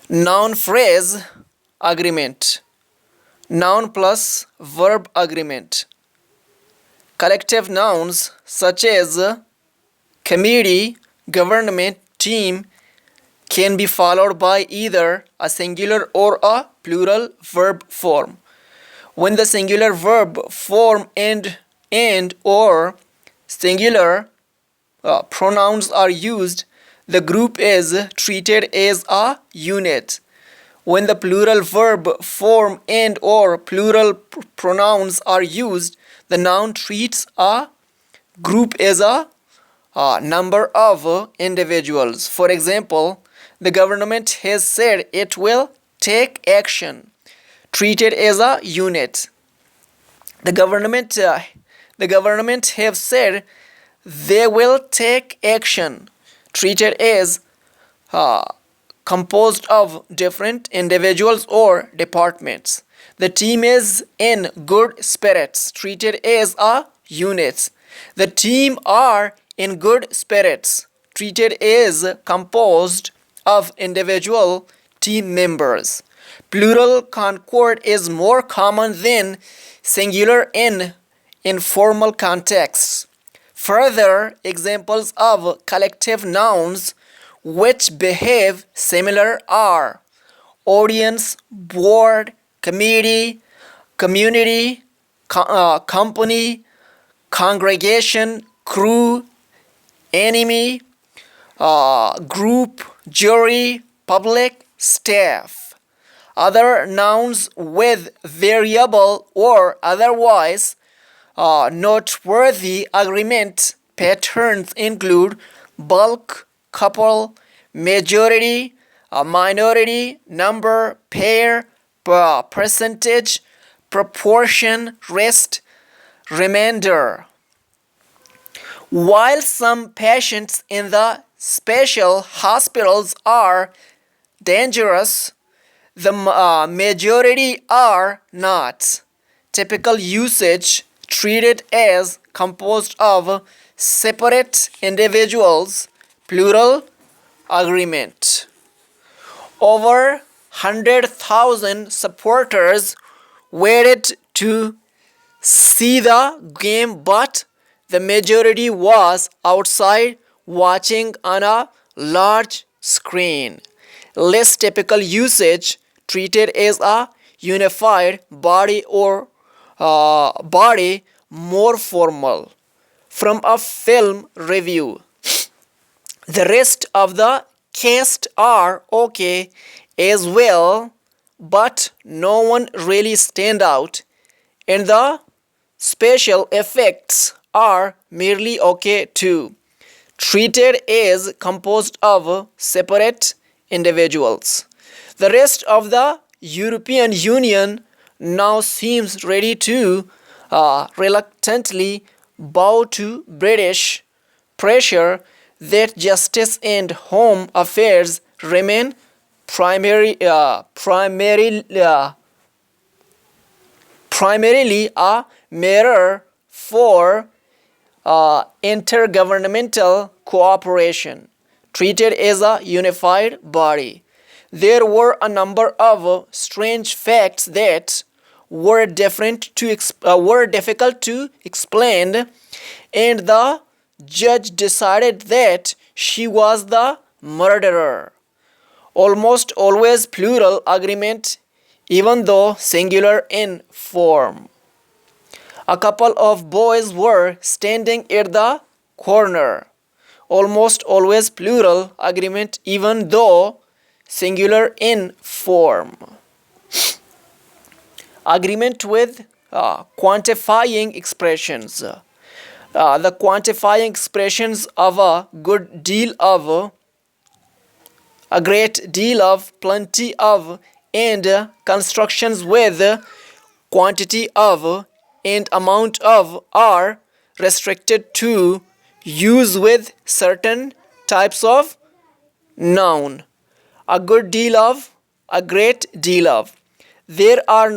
Noun phrase agreement. Noun plus verb agreement. Collective nouns such as committee, government, team can be followed by either a singular or a plural verb form. When the singular verb form and or singular pronouns are used, the group is treated as a unit. When the plural verb form and or plural pronouns are used, the noun treats a group as a number of individuals. For example, the government has said it will take action, treated as a unit. The government have said they will take action, treated as composed of different individuals or departments. The team is in good spirits, treated as a unit. The team are in good spirits, treated as composed of individual team members. Plural concord is more common than singular in informal contexts. Further examples of collective nouns which behave similar are audience, board, committee, community, company, congregation, crew, enemy, group, jury, public, staff. Other nouns with variable or otherwise noteworthy agreement patterns include bulk, couple, majority, minority, number, pair, percentage, proportion, rest, remainder. While some patients in the special hospitals are dangerous, the majority are not. Typical usage treated as composed of separate individuals, plural agreement. Over 100,000 supporters waited to see the game, but the majority was outside watching on a large screen. Less typical usage treated as a unified body or body, more formal. From a film review, the rest of the cast are okay as well, but no one really stand out, and the special effects are merely okay too, treated as composed of separate individuals. The rest of the European Union now seems ready to reluctantly bow to British pressure that justice and home affairs remain primarily a mirror for intergovernmental cooperation, treated as a unified body. There were a number of strange facts that were difficult to explain, and the judge decided that she was the murderer. Almost always plural agreement, even though singular in form. A couple of boys were standing at the corner. Almost always plural agreement, even though singular in form. Agreement with quantifying expressions. The quantifying expressions of a good deal of, a great deal of, plenty of, and constructions with quantity of and amount of are restricted to use with certain types of noun. A good deal of, a great deal of. These are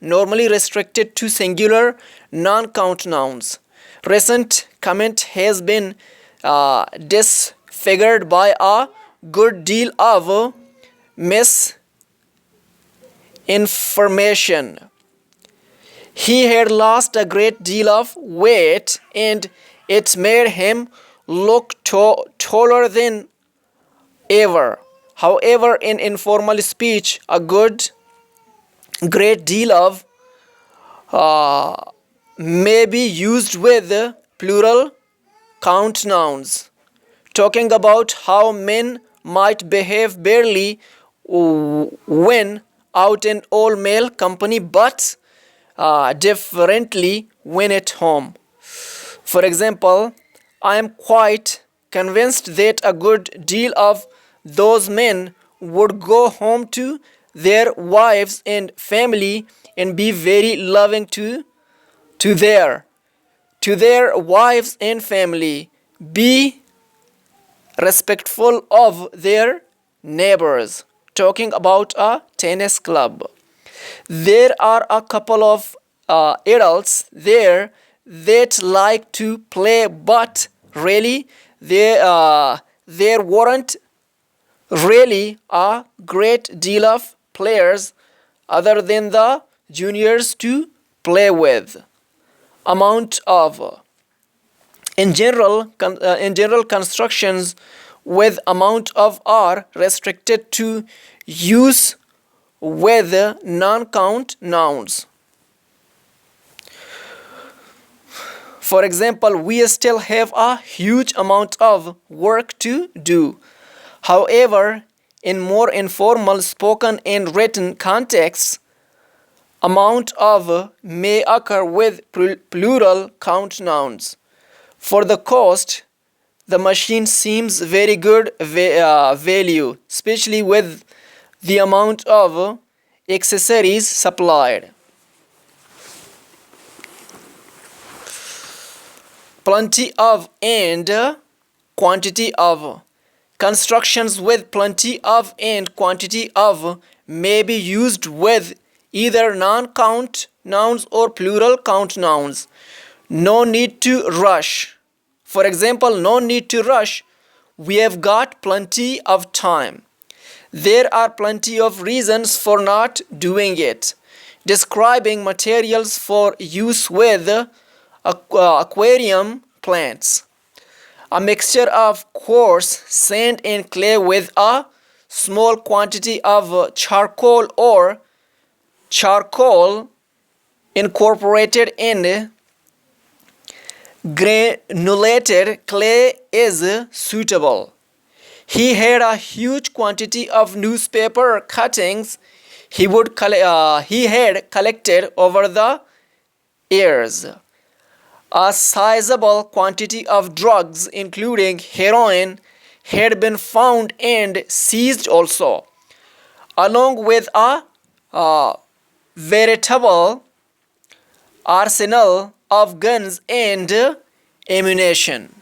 normally restricted to singular non-count nouns. Recent comment has been disfigured by a good deal of misinformation. He had lost a great deal of weight, and it made him look taller than ever. However, in informal speech, a great deal of may be used with plural count nouns, talking about how men might behave barely when out in all male company, but differently when at home. For example, I am quite convinced that a good deal of those men would go home to their wives and family and be very loving to their wives and family, be respectful of their neighbors, talking about a tennis club. There are a couple of adults there that like to play, but really there weren't really a great deal of players other than the juniors to play with. Amount of in general, constructions with amount of are restricted to use with non-count nouns. For example, we still have a huge amount of work to do. However, in more informal spoken and written contexts, amount of may occur with plural count nouns. For the cost, the machine seems very good value, especially with the amount of accessories supplied. Plenty of and quantity of. Constructions with plenty of and quantity of may be used with either non-count nouns or plural count nouns. No need to rush. For example, no need to rush. We have got plenty of time. There are plenty of reasons for not doing it. Describing materials for use with aquarium plants. A mixture of coarse sand and clay with a small quantity of charcoal or charcoal incorporated in granulated clay is suitable. He had a huge quantity of newspaper cuttings he had collected over the years. A sizable quantity of drugs, including heroin, had been found and seized also, along with a veritable arsenal of guns and ammunition.